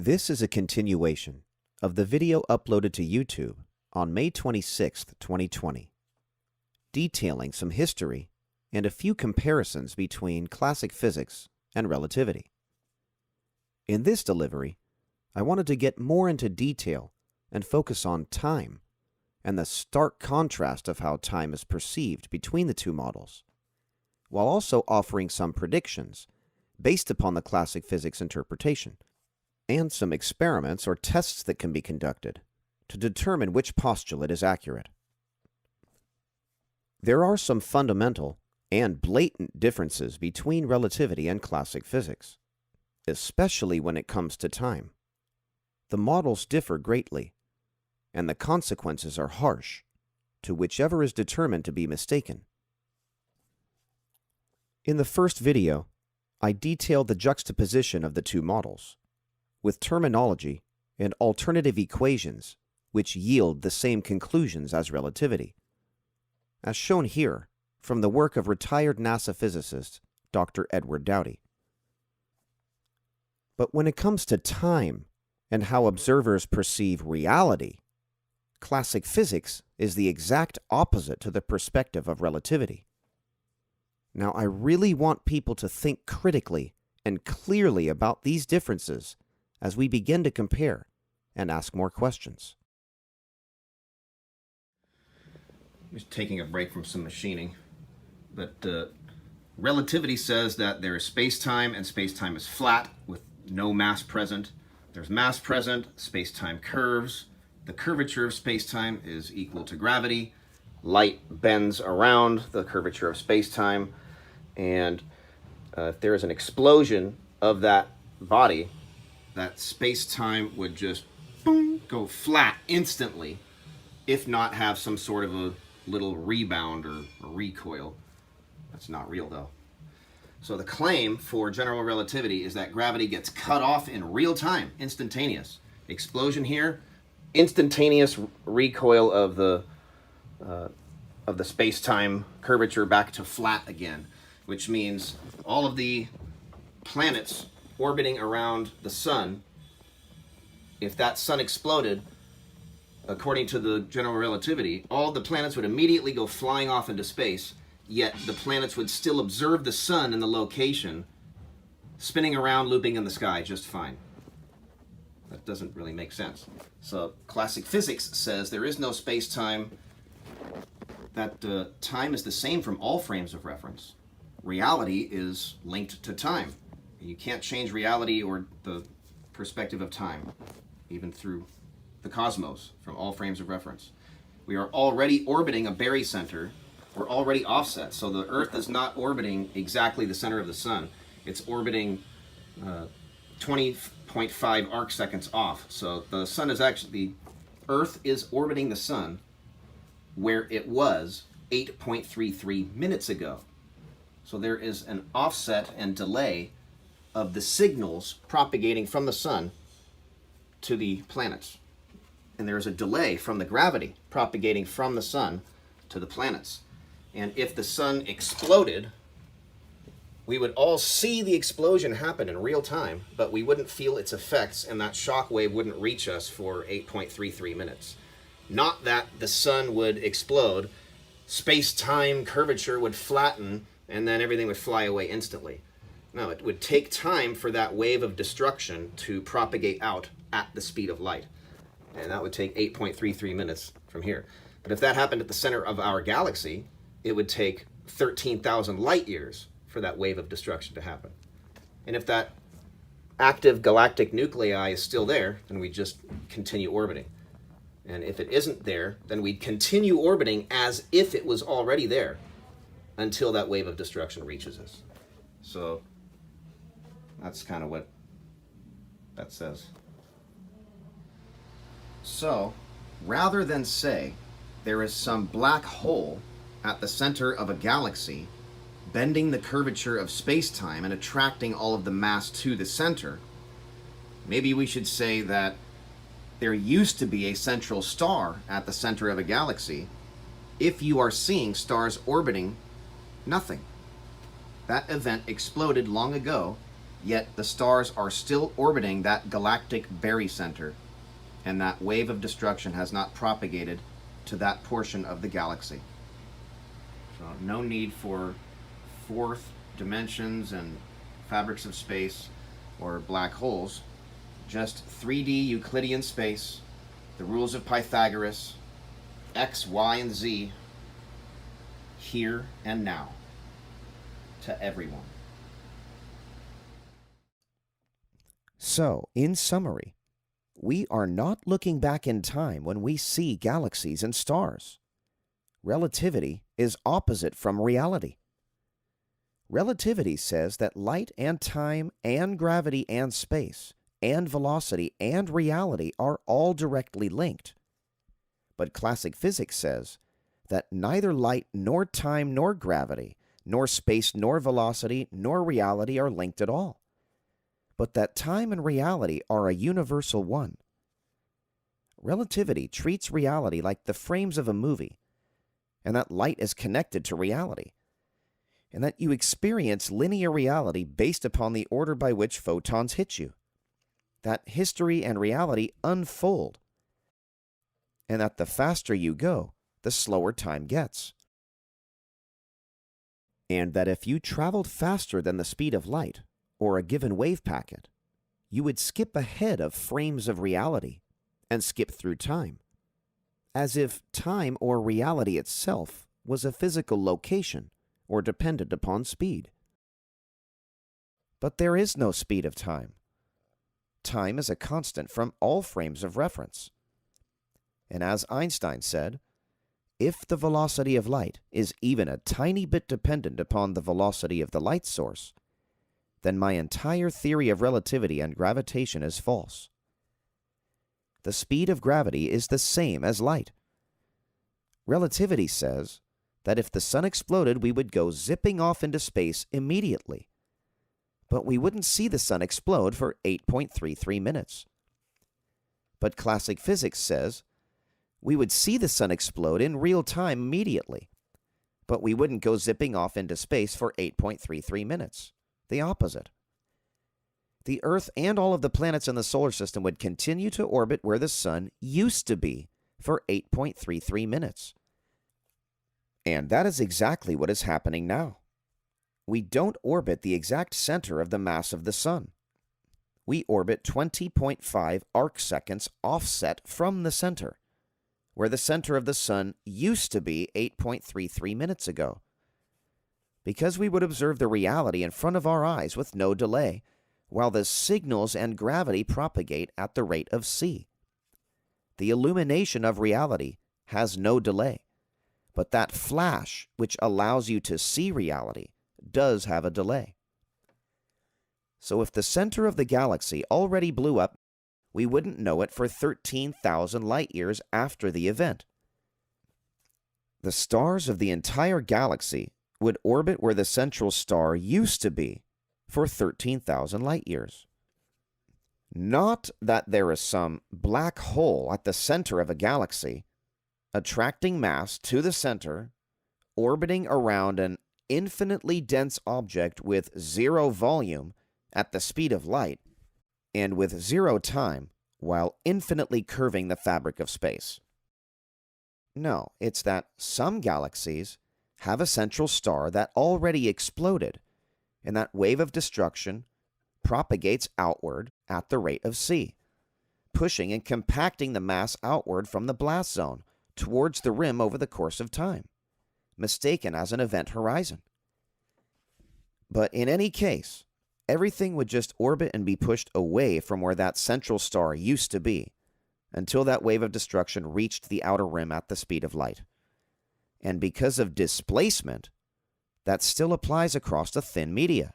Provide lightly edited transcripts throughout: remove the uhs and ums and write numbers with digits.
This is a continuation of the video uploaded to YouTube on May 26, 2020, detailing some history and a few comparisons between classic physics and relativity. In this delivery, I wanted to get more into detail and focus on time and the stark contrast of how time is perceived between the two models, while also offering some predictions based upon the classic physics interpretation, and some experiments or tests that can be conducted to determine which postulate is accurate. There are some fundamental and blatant differences between relativity and classic physics, especially when it comes to time. The models differ greatly, and the consequences are harsh to whichever is determined to be mistaken. In the first video, I detailed the juxtaposition of the two models, with terminology and alternative equations which yield the same conclusions as relativity, as shown here from the work of retired NASA physicist Dr. Edward Dowdy. But when it comes to time and how observers perceive reality, classic physics is the exact opposite to the perspective of relativity. Now, I really want people to think critically and clearly about these differences as we begin to compare and ask more questions. Just taking a break from some machining, but relativity says that there is space-time and space-time is flat with no mass present. There's mass present, space-time curves. The curvature of space-time is equal to gravity. Light bends around the curvature of space-time, and if there is an explosion of that body, that space-time would just boom, go flat instantly, if not have some sort of a little rebound or a recoil. That's not real though. So the claim for general relativity is that gravity gets cut off in real time, instantaneous. Explosion here, instantaneous recoil of the space-time curvature back to flat again, which means all of the planets orbiting around the sun, if that sun exploded, according to the general relativity, all the planets would immediately go flying off into space, yet the planets would still observe the sun in the location, spinning around, looping in the sky just fine. That doesn't really make sense. So classic physics says there is no space-time, that time is the same from all frames of reference. Reality is linked to time. You can't change reality or the perspective of time, even through the cosmos, from all frames of reference. We are already orbiting a barycenter. We're already offset, so the Earth is not orbiting exactly the center of the sun. It's orbiting 20.5 arc seconds off. So the sun is actually, the Earth is orbiting the sun where it was 8.33 minutes ago. So there is an offset and delay of the signals propagating from the sun to the planets. And there's a delay from the gravity propagating from the sun to the planets. And if the sun exploded, we would all see the explosion happen in real time, but we wouldn't feel its effects, and that shock wave wouldn't reach us for 8.33 minutes. Not that the sun would explode, space-time curvature would flatten, and then everything would fly away instantly. No, it would take time for that wave of destruction to propagate out at the speed of light. And that would take 8.33 minutes from here. But if that happened at the center of our galaxy, it would take 13,000 light years for that wave of destruction to happen. And if that active galactic nuclei is still there, then we just continue orbiting. And if it isn't there, then we'd continue orbiting as if it was already there until that wave of destruction reaches us. So that's kind of what that says. So, rather than say there is some black hole at the center of a galaxy bending the curvature of space-time and attracting all of the mass to the center, maybe we should say that there used to be a central star at the center of a galaxy if you are seeing stars orbiting nothing. That event exploded long ago, Yet the stars are still orbiting that galactic barycenter, and that wave of destruction has not propagated to that portion of the galaxy. So no need for fourth dimensions and fabrics of space or black holes, just 3D Euclidean space, the rules of Pythagoras, X, Y, and Z, here and now, to everyone. So, in summary, we are not looking back in time when we see galaxies and stars. Relativity is opposite from reality. Relativity says that light and time and gravity and space and velocity and reality are all directly linked. But classic physics says that neither light nor time nor gravity nor space nor velocity nor reality are linked at all, but that time and reality are a universal one. Relativity treats reality like the frames of a movie, and that light is connected to reality, and that you experience linear reality based upon the order by which photons hit you, that history and reality unfold, and that the faster you go, the slower time gets. And that if you traveled faster than the speed of light, or a given wave packet, you would skip ahead of frames of reality and skip through time, as if time or reality itself was a physical location or dependent upon speed. But there is no speed of time. Time is a constant from all frames of reference. And as Einstein said, if the velocity of light is even a tiny bit dependent upon the velocity of the light source, then my entire theory of relativity and gravitation is false. The speed of gravity is the same as light. Relativity says that if the sun exploded, we would go zipping off into space immediately. But we wouldn't see the sun explode for 8.33 minutes. But classic physics says we would see the sun explode in real time immediately, but we wouldn't go zipping off into space for 8.33 minutes. The opposite. The Earth and all of the planets in the solar system would continue to orbit where the sun used to be for 8.33 minutes. And that is exactly what is happening now. We don't orbit the exact center of the mass of the sun. We orbit 20.5 arcseconds offset from the center, where the center of the sun used to be 8.33 minutes ago. Because we would observe the reality in front of our eyes with no delay, while the signals and gravity propagate at the rate of c. The illumination of reality has no delay, but that flash which allows you to see reality does have a delay. So if the center of the galaxy already blew up, we wouldn't know it for 13,000 light years after the event. The stars of the entire galaxy would orbit where the central star used to be for 13,000 light years. Not that there is some black hole at the center of a galaxy, attracting mass to the center, orbiting around an infinitely dense object with zero volume at the speed of light, and with zero time, while infinitely curving the fabric of space. No, it's that some galaxies have a central star that already exploded, and that wave of destruction propagates outward at the rate of c, pushing and compacting the mass outward from the blast zone towards the rim over the course of time, mistaken as an event horizon. But in any case, everything would just orbit and be pushed away from where that central star used to be, until that wave of destruction reached the outer rim at the speed of light. And because of displacement, that still applies across the thin media,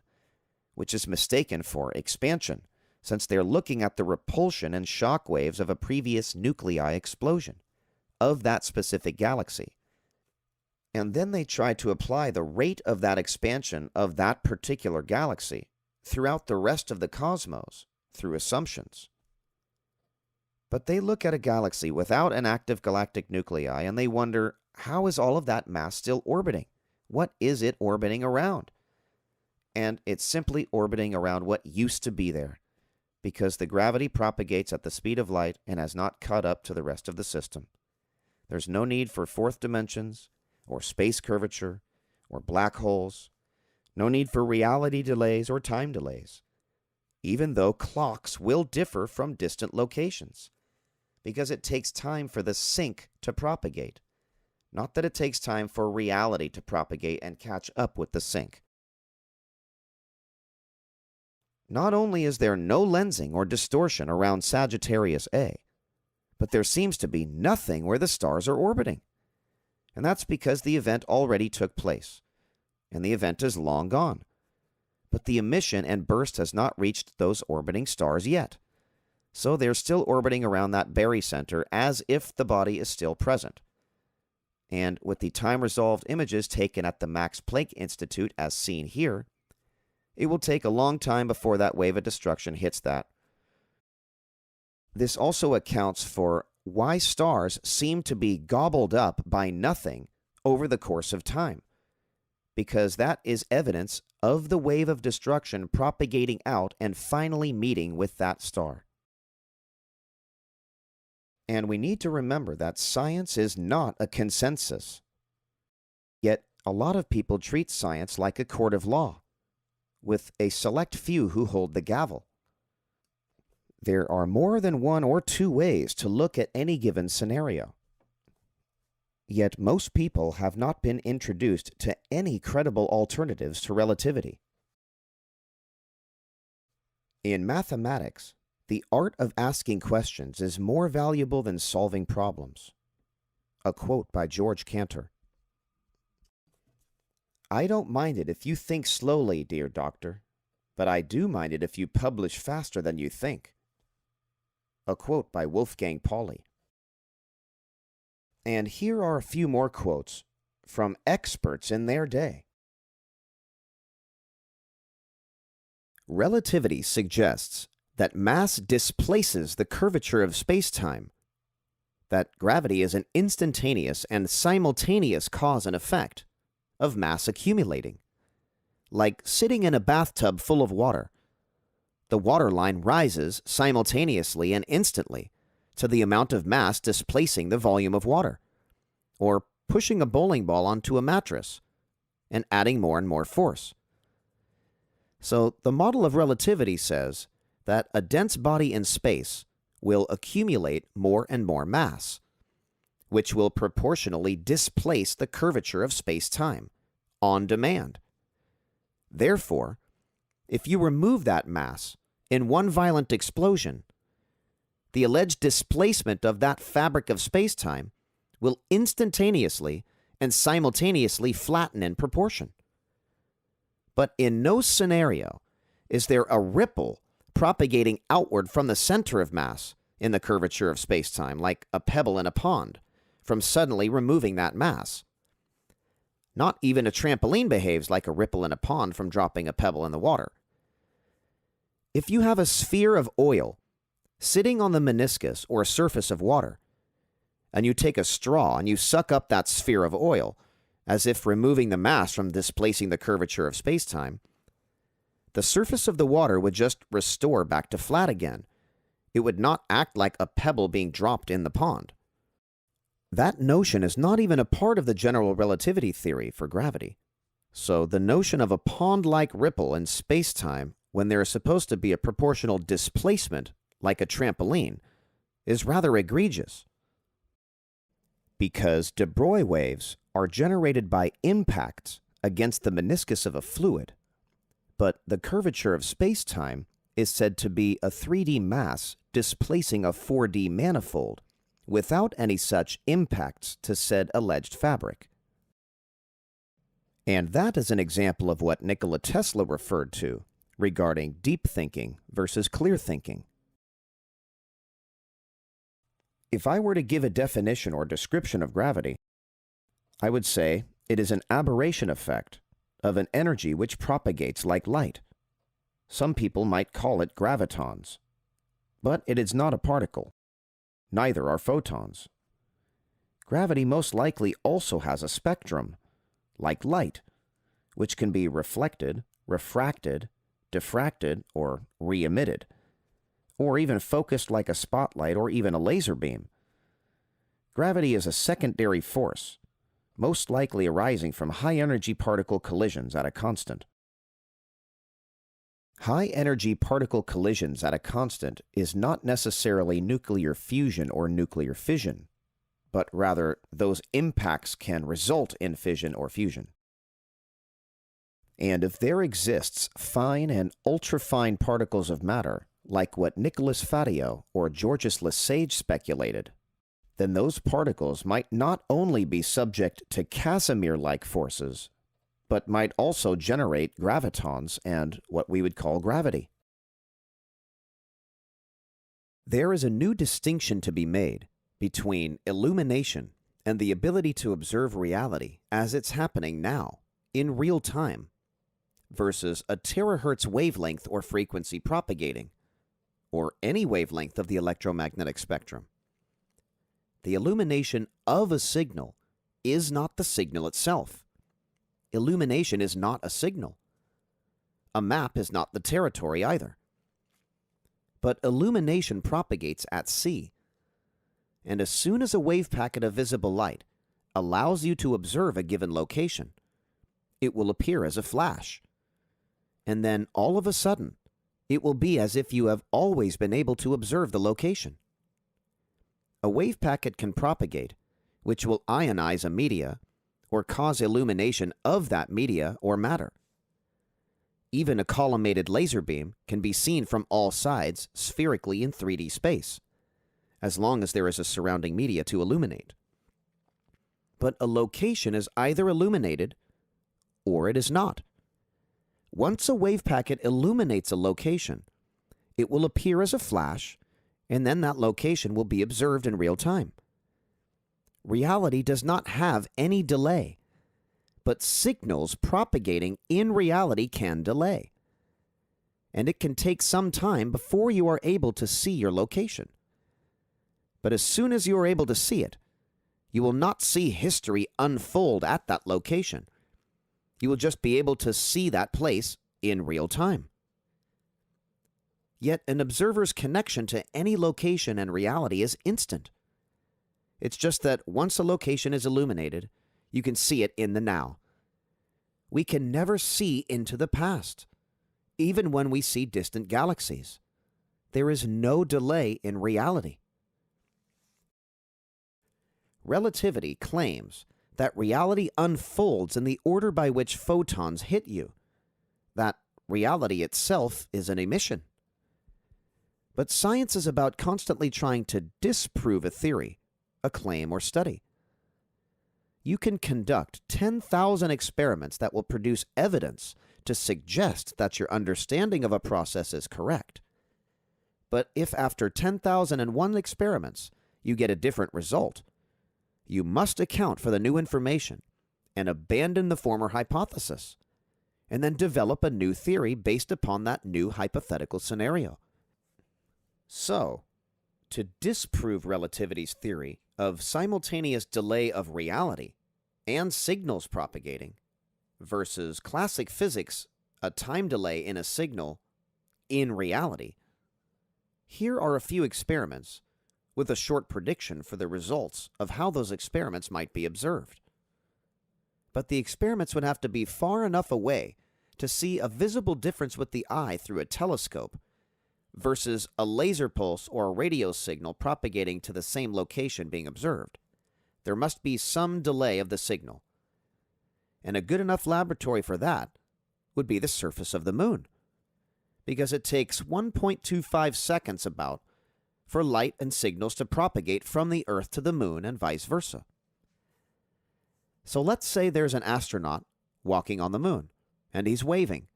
which is mistaken for expansion, since they're looking at the repulsion and shock waves of a previous nuclei explosion of that specific galaxy. And then they try to apply the rate of that expansion of that particular galaxy throughout the rest of the cosmos through assumptions. But they look at a galaxy without an active galactic nuclei and they wonder, how is all of that mass still orbiting? What is it orbiting around? and it's simply orbiting around what used to be there, because the gravity propagates at the speed of light and has not caught up to the rest of the system. There's no need for fourth dimensions, or space curvature, or black holes, no need for reality delays or time delays, even though clocks will differ from distant locations, because it takes time for the sync to propagate, not that it takes time for reality to propagate and catch up with the sync. Not only is there no lensing or distortion around Sagittarius A, but there seems to be nothing where the stars are orbiting. And that's because the event already took place, and the event is long gone. But the emission and burst has not reached those orbiting stars yet. So they're still orbiting around that barycenter as if the body is still present. And with the time-resolved images taken at the Max Planck Institute as seen here, it will take a long time before that wave of destruction hits that. This also accounts for why stars seem to be gobbled up by nothing over the course of time, because that is evidence of the wave of destruction propagating out and finally meeting with that star. And we need to remember that science is not a consensus. Yet a lot of people treat science like a court of law, with a select few who hold the gavel. There are more than one or two ways to look at any given scenario. Yet most people have not been introduced to any credible alternatives to relativity. In mathematics, the art of asking questions is more valuable than solving problems. A quote by George Cantor. "I don't mind it if you think slowly, dear doctor, but I do mind it if you publish faster than you think." A quote by Wolfgang Pauli. And here are a few more quotes from experts in their day. Relativity suggests that mass displaces the curvature of space-time, that gravity is an instantaneous and simultaneous cause and effect of mass accumulating. Like sitting in a bathtub full of water, the water line rises simultaneously and instantly to the amount of mass displacing the volume of water, or pushing a bowling ball onto a mattress and adding more and more force. So the model of relativity says that a dense body in space will accumulate more and more mass, which will proportionally displace the curvature of space-time on demand. Therefore, if you remove that mass in one violent explosion, the alleged displacement of that fabric of space-time will instantaneously and simultaneously flatten in proportion. But in no scenario is there a ripple propagating outward from the center of mass in the curvature of space-time, like a pebble in a pond, from suddenly removing that mass. Not even a trampoline behaves like a ripple in a pond from dropping a pebble in the water. If you have a sphere of oil sitting on the meniscus or surface of water, and you take a straw and you suck up that sphere of oil, as if removing the mass from displacing the curvature of space-time, the surface of the water would just restore back to flat again. It would not act like a pebble being dropped in the pond. That notion is not even a part of the general relativity theory for gravity. So the notion of a pond-like ripple in space-time when there is supposed to be a proportional displacement, like a trampoline, is rather egregious. Because de Broglie waves are generated by impacts against the meniscus of a fluid, but the curvature of space-time is said to be a 3D mass displacing a 4D manifold without any such impacts to said alleged fabric. And that is an example of what Nikola Tesla referred to regarding deep thinking versus clear thinking. If I were to give a definition or description of gravity, I would say it is an aberration effect of an energy which propagates like light. Some people might call it gravitons, but it is not a particle. Neither are photons. Gravity most likely also has a spectrum, like light, which can be reflected, refracted, diffracted, or re-emitted, or even focused like a spotlight or even a laser beam. Gravity is a secondary force, most likely arising from high-energy particle collisions at a constant. High-energy particle collisions at a constant is not necessarily nuclear fusion or nuclear fission, but rather those impacts can result in fission or fusion. And if there exists fine and ultrafine particles of matter, like what Nicholas Fatio or Georges Lesage speculated, then those particles might not only be subject to Casimir-like forces, but might also generate gravitons and what we would call gravity. There is a new distinction to be made between illumination and the ability to observe reality as it's happening now, in real time, versus a terahertz wavelength or frequency propagating, or any wavelength of the electromagnetic spectrum. The illumination of a signal is not the signal itself. Illumination is not a signal. A map is not the territory either. But illumination propagates at sea, and as soon as a wave packet of visible light allows you to observe a given location, it will appear as a flash. And then all of a sudden, it will be as if you have always been able to observe the location. A wave packet can propagate, which will ionize a media or cause illumination of that media or matter. Even a collimated laser beam can be seen from all sides spherically in 3D space, as long as there is a surrounding media to illuminate. But a location is either illuminated or it is not. Once a wave packet illuminates a location, it will appear as a flash, and then that location will be observed in real time. Reality does not have any delay, but signals propagating in reality can delay. And it can take some time before you are able to see your location. But as soon as you are able to see it, you will not see history unfold at that location. You will just be able to see that place in real time. Yet an observer's connection to any location and reality is instant. It's just that once a location is illuminated, you can see it in the now. We can never see into the past, even when we see distant galaxies. There is no delay in reality. Relativity claims that reality unfolds in the order by which photons hit you, that reality itself is an emission. But science is about constantly trying to disprove a theory, a claim, or study. You can conduct 10,000 experiments that will produce evidence to suggest that your understanding of a process is correct. But if after 10,001 experiments you get a different result, you must account for the new information and abandon the former hypothesis, and then develop a new theory based upon that new hypothetical scenario. So, to disprove relativity's theory of simultaneous delay of reality and signals propagating versus classic physics, a time delay in a signal in reality, here are a few experiments with a short prediction for the results of how those experiments might be observed. But the experiments would have to be far enough away to see a visible difference with the eye through a telescope versus a laser pulse or a radio signal propagating to the same location being observed. There must be some delay of the signal. And a good enough laboratory for that would be the surface of the moon, because it takes 1.25 seconds about for light and signals to propagate from the Earth to the moon and vice versa. So let's say there's an astronaut walking on the moon, and he's waving,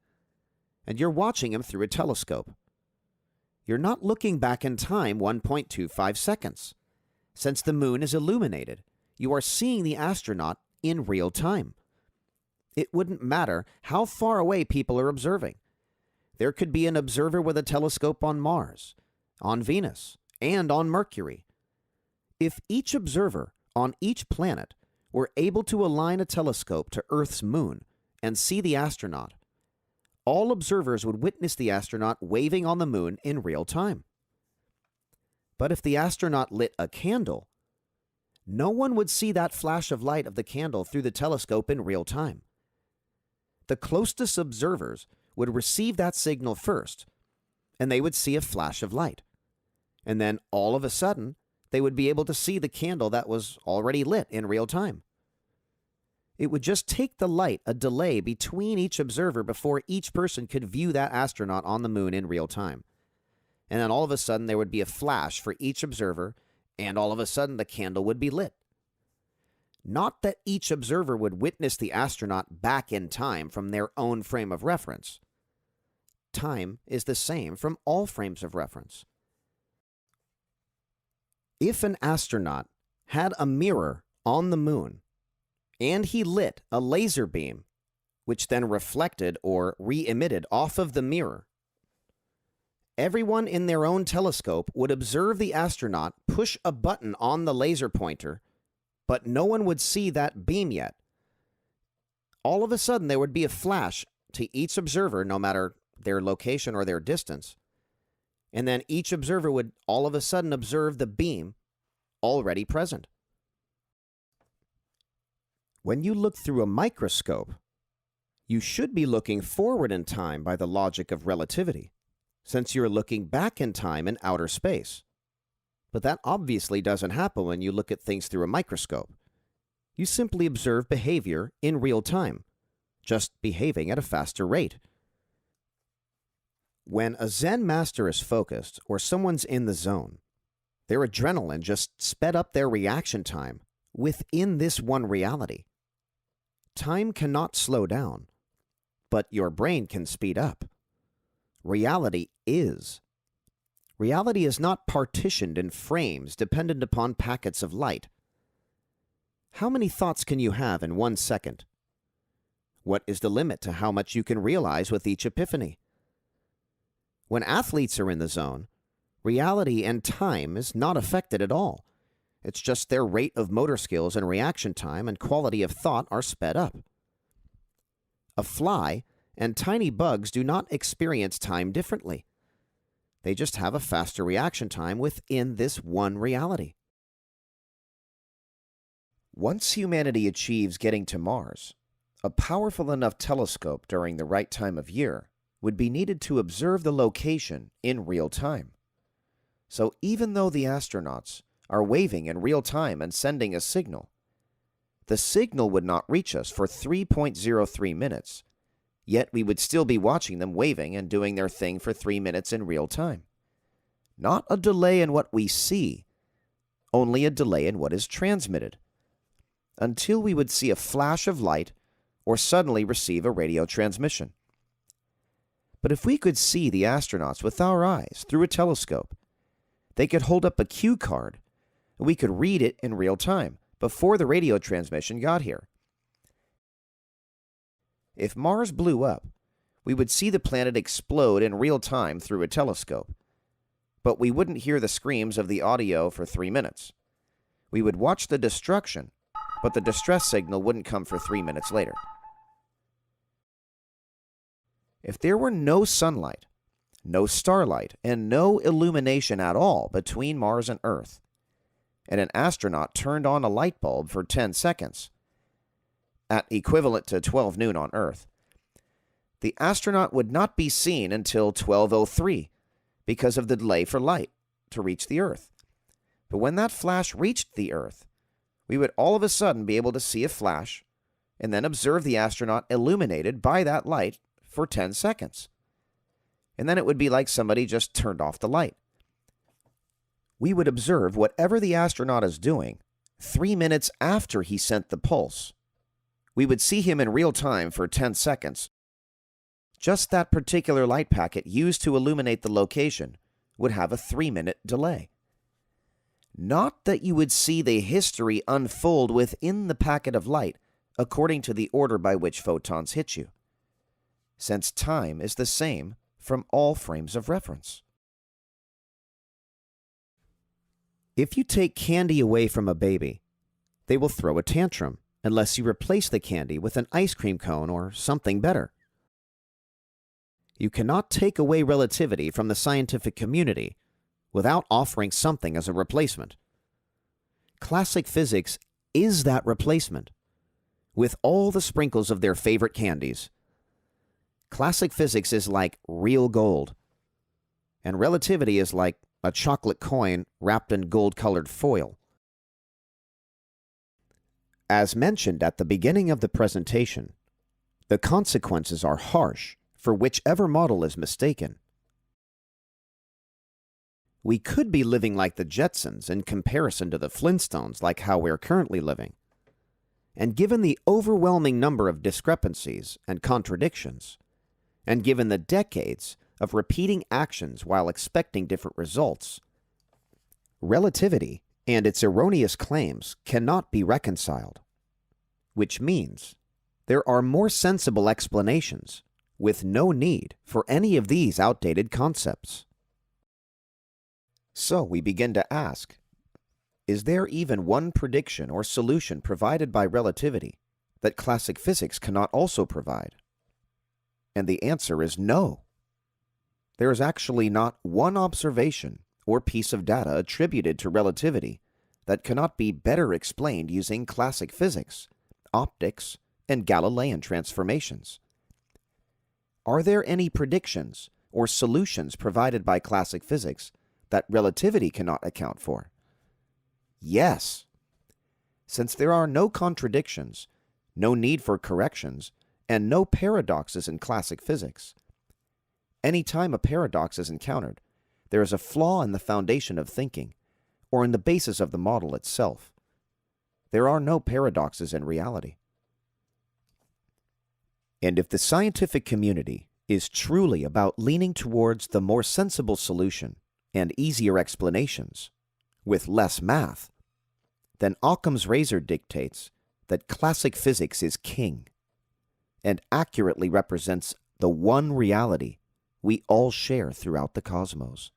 and you're watching him through a telescope. You're not looking back in time 1.25 seconds. Since the moon is illuminated, you are seeing the astronaut in real time. It wouldn't matter how far away people are observing. There could be an observer with a telescope on Mars, on Venus, and on Mercury. If each observer on each planet were able to align a telescope to Earth's moon and see the astronaut, all observers would witness the astronaut waving on the moon in real time. But if the astronaut lit a candle, no one would see that flash of light of the candle through the telescope in real time. The closest observers would receive that signal first, and they would see a flash of light. And then all of a sudden, they would be able to see the candle that was already lit in real time. It would just take the light a delay between each observer before each person could view that astronaut on the moon in real time. And then all of a sudden there would be a flash for each observer, and all of a sudden the candle would be lit. Not that each observer would witness the astronaut back in time from their own frame of reference. Time is the same from all frames of reference. If an astronaut had a mirror on the moon, and he lit a laser beam, which then reflected or re-emitted off of the mirror, everyone in their own telescope would observe the astronaut push a button on the laser pointer, but no one would see that beam yet. All of a sudden, there would be a flash to each observer, no matter their location or their distance, and then each observer would all of a sudden observe the beam already present. When you look through a microscope, you should be looking forward in time by the logic of relativity, since you're looking back in time in outer space. But that obviously doesn't happen when you look at things through a microscope. You simply observe behavior in real time, just behaving at a faster rate. When a Zen master is focused or someone's in the zone, their adrenaline just sped up their reaction time within this one reality. Time cannot slow down, but your brain can speed up. Reality is. Reality is not partitioned in frames dependent upon packets of light. How many thoughts can you have in 1 second? What is the limit to how much you can realize with each epiphany? When athletes are in the zone, reality and time is not affected at all. It's just their rate of motor skills and reaction time and quality of thought are sped up. A fly and tiny bugs do not experience time differently. They just have a faster reaction time within this one reality. Once humanity achieves getting to Mars, a powerful enough telescope during the right time of year would be needed to observe the location in real time. So even though the astronauts are waving in real time and sending a signal, the signal would not reach us for 3.03 minutes, yet we would still be watching them waving and doing their thing for 3 minutes in real time. Not a delay in what we see, only a delay in what is transmitted, until we would see a flash of light or suddenly receive a radio transmission. But if we could see the astronauts with our eyes through a telescope, they could hold up a cue card, and we could read it in real time before the radio transmission got here. If Mars blew up, we would see the planet explode in real time through a telescope, but we wouldn't hear the screams of the audio for 3 minutes. We would watch the destruction, but the distress signal wouldn't come for 3 minutes later. If there were no sunlight, no starlight, and no illumination at all between Mars and Earth, and an astronaut turned on a light bulb for 10 seconds, at equivalent to 12 noon on Earth, the astronaut would not be seen until 12:03 because of the delay for light to reach the Earth. But when that flash reached the Earth, we would all of a sudden be able to see a flash and then observe the astronaut illuminated by that light for 10 seconds. And then it would be like somebody just turned off the light. We would observe whatever the astronaut is doing 3 minutes after he sent the pulse. We would see him in real time for 10 seconds. Just that particular light packet used to illuminate the location would have a 3-minute delay. Not that you would see the history unfold within the packet of light according to the order by which photons hit you, since time is the same from all frames of reference. If you take candy away from a baby, they will throw a tantrum unless you replace the candy with an ice cream cone or something better. You cannot take away relativity from the scientific community without offering something as a replacement. Classic physics is that replacement, with all the sprinkles of their favorite candies. Classic physics is like real gold, and relativity is like a chocolate coin wrapped in gold-colored foil. As mentioned at the beginning of the presentation, the consequences are harsh for whichever model is mistaken. We could be living like the Jetsons in comparison to the Flintstones, like how we're currently living. And given the overwhelming number of discrepancies and contradictions, and given the decades of repeating actions while expecting different results, relativity and its erroneous claims cannot be reconciled, which means there are more sensible explanations with no need for any of these outdated concepts. So we begin to ask, is there even one prediction or solution provided by relativity that classic physics cannot also provide? And the answer is no. There is actually not one observation or piece of data attributed to relativity that cannot be better explained using classic physics, optics, and Galilean transformations. Are there any predictions or solutions provided by classic physics that relativity cannot account for? Yes. Since there are no contradictions, no need for corrections, and no paradoxes in classic physics. Any time a paradox is encountered, there is a flaw in the foundation of thinking, or in the basis of the model itself. There are no paradoxes in reality. And if the scientific community is truly about leaning towards the more sensible solution and easier explanations, with less math, then Occam's razor dictates that classic physics is king, and accurately represents the one reality we all share throughout the cosmos.